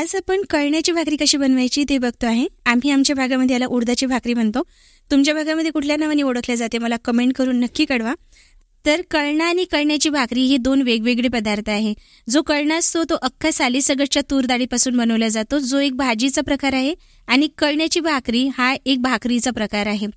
आज आपण कळण्याची भाकरी कशी बनवायची ते बघतो आहे. आम्ही आमच्या भागामध्ये याला उडदाची भाकरी म्हणतो. तुमच्या भागामध्ये कुठल्या नावाने ओळखल्या जाते मला कमेंट करून नक्की कळवा. तर कळणा आणि कळण्याची भाकरी हे दोन वेगवेगळे पदार्थ आहे. जो कळणा असतो तो अख्खा सालीसगटच्या तूर डाळीपासून बनवला जातो, जो एक भाजीचा प्रकार आहे. आणि कळण्याची भाकरी हा एक भाकरीचा प्रकार आहे.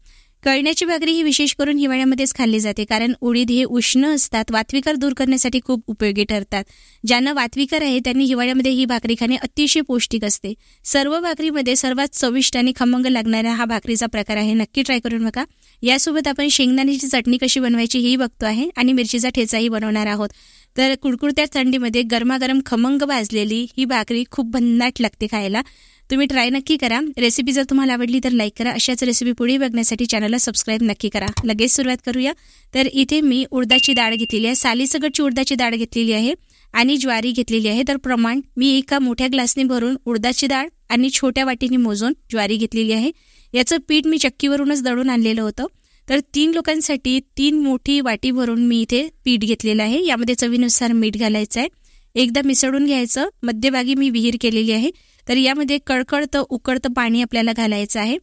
कळण्याची भाकरी ही विशेष करून हिवाळ्यामध्येच खाल्ली जाते, कारण उडीद हे उष्ण असतात, वातविकार दूर करण्यासाठी खूप उपयोगी ठरतात. ज्यांना वातविकार आहे त्यांनी हिवाळ्यामध्ये ही भाकरी खाणे अतिशय पौष्टिक असते. सर्व भाकरीमध्ये सर्वात चविष्ट आणि खमंग लागणारा हा भाकरीचा प्रकार आहे. नक्की ट्राय करून बघा. यासोबत आपण शेंगदाण्याची चटणी कशी बनवायची हेही बघतो आहे आणि मिरचीचा ठेचाही बनवणार आहोत. तर कुडकुडत्या थंडीमध्ये गरमागरम खमंग भाजलेली ही भाकरी खूप भन्नाट लागते खायला. तुम्ही ट्राय नक्की करा. रेसिपी जर तुम्हाला आवडली तर लाईक करा. अशाच रेसिपी पुढे बघण्यासाठी चॅनलला सबस्क्राईब नक्की करा. लगेच सुरुवात करूया. तर इथे मी उडदाची डाळ घेतलेली आहे, सालीसगटची उडदाची डाळ घेतलेली आहे आणि ज्वारी घेतलेली आहे. तर प्रमाण मी एका मोठ्या ग्लासने भरून उडदाची डाळ आणि छोट्या वाटीने मोजून ज्वारी घेतलेली आहे. याचं पीठ मी चक्कीवरूनच दळून आणलेलं होतं. तर 3 लोकांसाठी 3 मोठी वाटी भरून मी इथे पीठ घेतलेलं आहे. यामध्ये चवीनुसार मीठ घालायचं आहे. एकदा मिसळून घ्यायचं. मध्यभागी मी विहीर केलेली आहे. तर यामध्ये कळकळतं उकळतं पाणी आपल्याला घालायचं आहे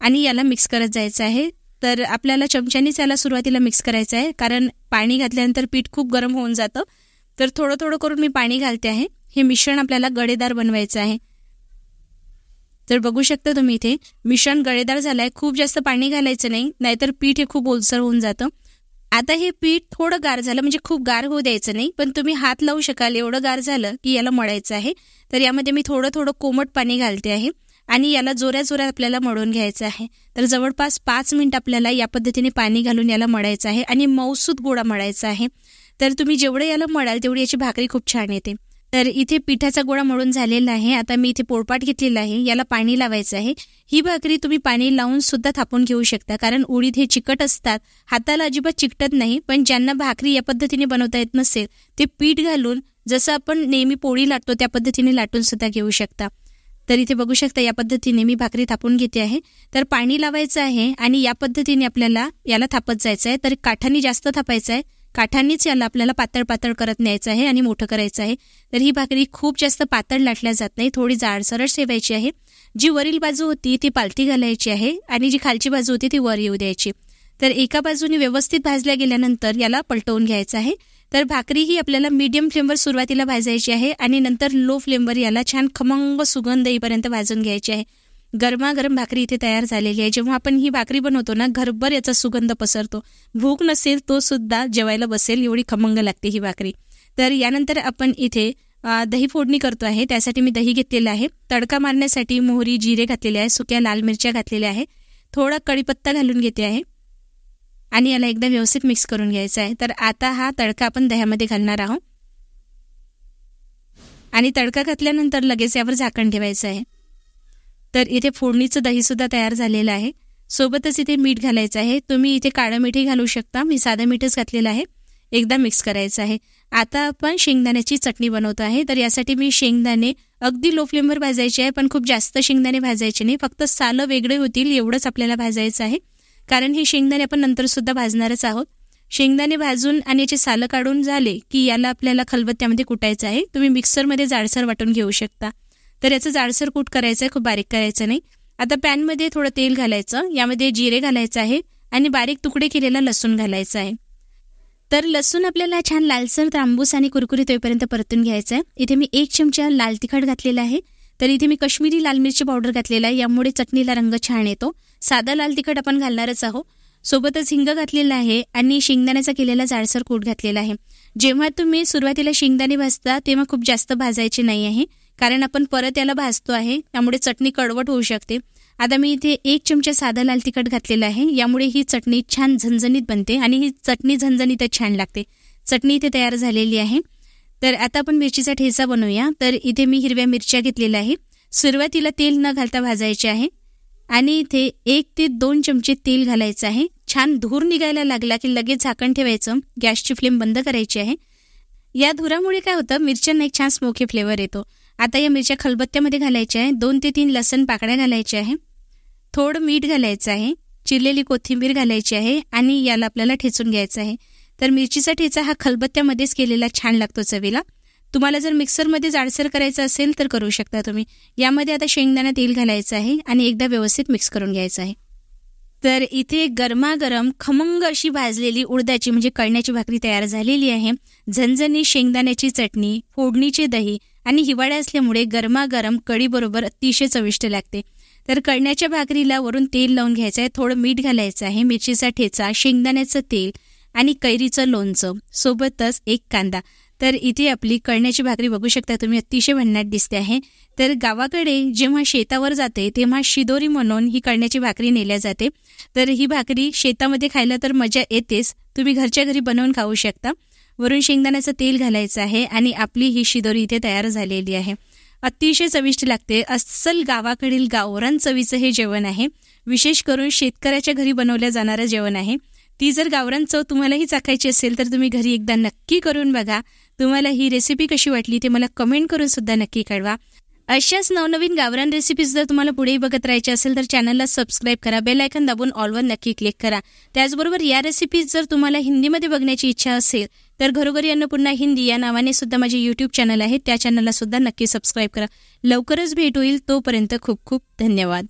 आणि याला मिक्स करत जायचं आहे. तर आपल्याला चमच्यानीच याला सुरुवातीला मिक्स करायचं आहे, कारण पाणी घातल्यानंतर पीठ खूप गरम होऊन जातं. तर थोडं थोडं करून मी पाणी घालते आहे. हे मिश्रण आपल्याला गळेदार बनवायचं आहे. तर बघू शकता तुम्ही इथे मिश्रण गळेदार झालं आहे. खूप जास्त पाणी घालायचं नाही, नाहीतर पीठ हे खूप ओलसर होऊन जातं. आता हे पीठ थोडं गार झालं, म्हणजे खूप गार होऊ द्यायचं नाही, पण तुम्ही हात लावू शकाल एवढं गार झालं की याला मळायचं आहे. तर यामध्ये मी थोडं थोडं कोमट पाणी घालते आहे आणि याला जोऱ्या जोऱ्यात आपल्याला मळून घ्यायचं आहे. तर जवळपास 5 मिनिट आपल्याला या पद्धतीने पाणी घालून याला मळायचं आहे आणि मऊसूत गोळा मळायचा आहे. तर तुम्ही जेवढं याला मळाल तेवढी याची भाकरी खूप छान येते. तर इथे पिठाचा गोळा मळून झालेला आहे. आता मी इथे पोळपाट घेतलेला आहे, याला पाणी लावायचं आहे. ही भाकरी तुम्ही पाणी लावून सुद्धा थापून घेऊ शकता, कारण उडीद हे चिकट असतात, हाताला अजिबात चिकटत नाही. पण ज्यांना भाकरी या पद्धतीने बनवता येत नसेल ते पीठ घालून जसं आपण नेहमी पोळी लाटतो त्या पद्धतीने लाटून सुद्धा घेऊ शकता. तर इथे बघू शकता या पद्धतीने मी भाकरी थापून घेते आहे. तर पाणी लावायचं आहे आणि या पद्धतीने आपल्याला याला थापत जायचं आहे. तर काठांनी जास्त थापायचं आहे, काठांनीच याला आपल्याला पातळ पातळ करत न्यायचं आहे आणि मोठं करायचं आहे. तर ही भाकरी खूप जास्त पातळ लाटल्या जात नाही, थोडी जाडसरच ठेवायची आहे. जी वरील बाजू होती ती पालती घालायची आहे आणि जी खालची बाजू होती ती वर येऊ द्यायची. तर एका बाजूने व्यवस्थित भाजल्या गेल्यानंतर याला पलटवून घ्यायचं आहे. तर भाकरी ही आपल्याला मीडियम फ्लेमवर सुरुवातीला भाजायची आहे आणि नंतर लो फ्लेमवर याला छान खमंग सुगंध येईपर्यंत भाजून घ्यायची आहे. गरमागरम भाकरी इथे तयार झालेली आहे. जेव्हा आपण ही भाकरी बनवतो ना, घरभर याचा सुगंध पसरतो. भूक नसेल तो सुद्धा जेवायला बसेल एवढी खमंग लागते ही भाकरी. तर यानंतर आपण इथे दही फोडणी करतो आहे. त्यासाठी मी दही घेतलेलं आहे. तडका मारण्यासाठी मोहरी जिरे घातलेले आहे, सुक्या लाल मिरच्या घातलेल्या आहे, थोडा कढीपत्ता घालून घेते आहे आणि याला एकदा व्यवस्थित मिक्स करून घ्यायचं आहे. तर आता हा तडका आपण दह्यामध्ये घालणार आहोत आणि तडका घातल्यानंतर लगेच यावर झाकण ठेवायचं आहे. तर इथे फोडणीचं दही सुद्धा तयार झालेलं आहे. सोबतच इथे मीठ घालायचं आहे. तुम्ही इथे काळं मीठही घालू शकता, मी साधं मीठच घातलेलं आहे. एकदा मिक्स करायचं आहे. आता आपण शेंगदाण्याची चटणी बनवतो आहे. तर यासाठी मी शेंगदाणे अगदी लो फ्लेमवर भाजायचे आहे, पण खूप जास्त शेंगदाणे भाजायचे नाही, फक्त सालं वेगळे होतील एवढंच आपल्याला भाजायचं आहे, कारण हे शेंगदाणे आपण नंतर सुद्धा भाजणारच आहोत. शेंगदाणे भाजून आणि याचे सालं काढून झाले की याला आपल्याला खलबत्त्यामध्ये कुटायचं आहे. तुम्ही मिक्सरमध्ये जाडसर वाटून घेऊ शकता. तर याचं जाडसर कूट करायचं आहे, खूप बारीक करायचं नाही. आता पॅनमध्ये थोडं तेल घालायचं, यामध्ये जिरे घालायचं आहे आणि बारीक तुकडे केलेला लसूण घालायचा आहे. तर लसूण आपल्याला छान लालसर तांबूस आणि कुरकुरीत होईपर्यंत परतून घ्यायचं आहे. इथे मी 1 चमचा लाल तिखट घातलेला आहे. तर इथे मी कश्मीरी लाल मिरची पावडर घातलेला आहे, यामुळे चटणीला रंग छान येतो. साधा लाल तिखट आपण घालणारच आहोत. सोबतच हिंग घातलेला आहे आणि शेंगदाण्याचा केलेला जाडसर कूट घातलेला आहे. जेव्हा तुम्ही सुरुवातीला शेंगदाणे भाजता तेव्हा खूप जास्त भाजायचे नाही आहे, कारण आपण परत याला भाजतो आहे, त्यामुळे चटणी कडवट होऊ शकते. आता मी इथे 1 चमचा साधा लाल तिखट घातलेला आहे, यामुळे ही चटणी छान झणझणीत बनते आणि ही चटणी झणझणीतच छान लागते. चटणी इथे तयार झालेली आहे. तर आता आपण मिरचीचा ठेचा बनवूया. तर इथे मी हिरव्या मिरच्या घेतलेल्या आहे. सुरुवातीला तेल न घालता भाजायचे आहे आणि इथे 1 ते 2 चमचे तेल घालायचं आहे. छान धूर निघायला लागला की लगेच झाकण ठेवायचं, गॅसची फ्लेम बंद करायची आहे. या धुरामुळे काय होतं, मिरच्यांना एक छान स्मोकी फ्लेवर येतो. आता या मिरच्या खलबत्त्यामध्ये घालायच्या आहे. 2 ते 3 लसण पाकळ्या घालायच्या आहे. थोडं मीठ घालायचं आहे, चिरलेली कोथिंबीर घालायची आहे आणि याला आपल्याला ठेचून घ्यायचं आहे. तर मिरचीचा ठेचा हा खलबत्त्यामध्येच केलेला छान लागतो चवीला. तुम्हाला जर मिक्सरमध्ये जाडसर करायचं असेल तर करू शकता तुम्ही. यामध्ये आता शेंगदाणा तेल घालायचं आहे आणि एकदा व्यवस्थित मिक्स करून घ्यायचं आहे. तर इथे गरमागरम खमंग अशी भाजलेली उडदाची म्हणजे कळण्याची भाकरी तयार झालेली आहे. झणझणी शेंगदाण्याची चटणी, फोडणीचे दही आणि हिवाळा असल्यामुळे गरमागरम कढीबरोबर अतिशय चविष्ट लागते. तर कळण्याच्या भाकरीला वरून तेल लावून घ्यायचं आहे, थोडं मीठ घालायचं आहे, मिरचीचा ठेचा, शेंगदाण्याचं तेल आणि कैरीचं लोणचं, सोबतच एक कांदा. तर इथे आपली कळण्याची भाकरी बघू शकता तुम्ही, अतिशय भन्नाट दिसते आहे. तर गावाकडे जेव्हा शेतावर जाते तेव्हा शिदोरी म्हणून ही कळण्याची भाकरी नेल्या जाते. तर ही भाकरी शेतामध्ये खायला तर मजा येतेच, तुम्ही घरच्या घरी बनवून खाऊ शकता. वरून शेंगदाण्याचं तेल घालायचं आहे आणि आपली ही शिदोरी इथे तयार झालेली आहे. अतिशय चविष्ट लागते. अस्सल गावाकडील गावरान चवीचं हे जेवण आहे. विशेष करून शेतकऱ्याच्या घरी बनवल्या जाणारं जेवण आहे. ती जर गावरान चव तुम्हालाही चाखायची असेल तर तुम्ही घरी एकदा नक्की करून बघा. तुम्हाला ही रेसिपी कशी वाटली ते मला कमेंट करून सुद्धा नक्की कळवा. अशाच नवनवीन गावरान रेसिपीज जर तुम्हाला पुढेही बघत राहायचे असेल तर चॅनलला सबस्क्राईब करा, बेल आयकॉन दाबून ऑलवर नक्की क्लिक करा. त्याचबरोबर या रेसिपीज जर तुम्हाला हिंदीमध्ये बघण्याची इच्छा असेल तर घरोघरी अन्नपूर्णा हिंदी या नावाने सुद्धा माझे यूट्यूब चॅनल आहे, त्या चॅनलला सुद्धा नक्की सबस्क्राईब करा. लवकरच भेट होईल, तोपर्यंत खूप खूप धन्यवाद.